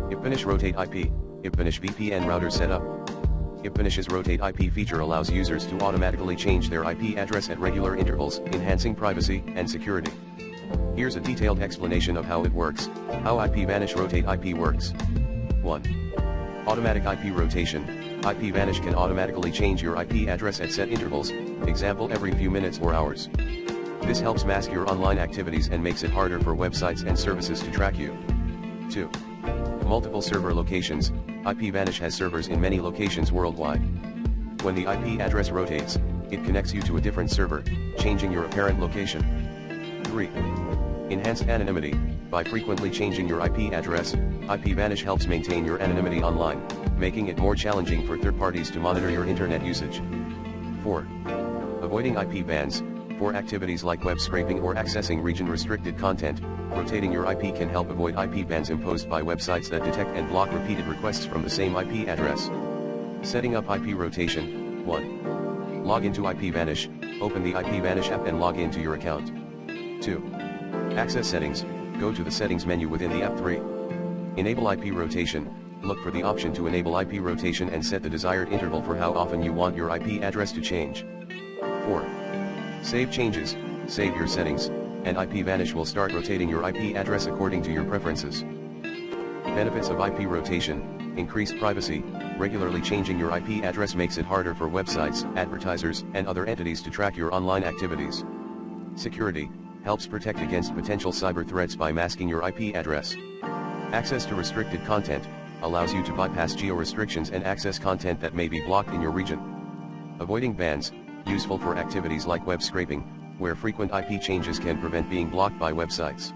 IPVanish Rotate IP, IPVanish VPN router setup. IPVanish's Rotate IP feature allows users to automatically change their IP address at regular intervals, enhancing privacy and security. Here's a detailed explanation of how it works, how IPVanish Rotate IP works. 1. Automatic IP rotation. IPVanish can automatically change your IP address at set intervals, example every few minutes or hours. This helps mask your online activities and makes it harder for websites and services to track you. 2. Multiple server locations. IPVanish has servers in many locations worldwide. When the IP address rotates, it connects you to a different server, changing your apparent location. 3. Enhanced anonymity. By frequently changing your IP address, IPVanish helps maintain your anonymity online, making it more challenging for third parties to monitor your internet usage. 4. Avoiding IP bans. For activities like web scraping or accessing region-restricted content, rotating your IP can help avoid IP bans imposed by websites that detect and block repeated requests from the same IP address. Setting up IP rotation. 1. Log into IPVanish, open the IPVanish app and log into your account. 2. Access settings, go to the settings menu within the app. 3. Enable IP rotation, look for the option to enable IP rotation and set the desired interval for how often you want your IP address to change. 4. Save changes, save your settings, and IPVanish will start rotating your IP address according to your preferences. Benefits of IP rotation: increased privacy. Regularly changing your IP address makes it harder for websites, advertisers, and other entities to track your online activities. Security: helps protect against potential cyber threats by masking your IP address. Access to restricted content: allows you to bypass geo-restrictions and access content that may be blocked in your region. Avoiding bans: useful for activities like web scraping, where frequent IP changes can prevent being blocked by websites.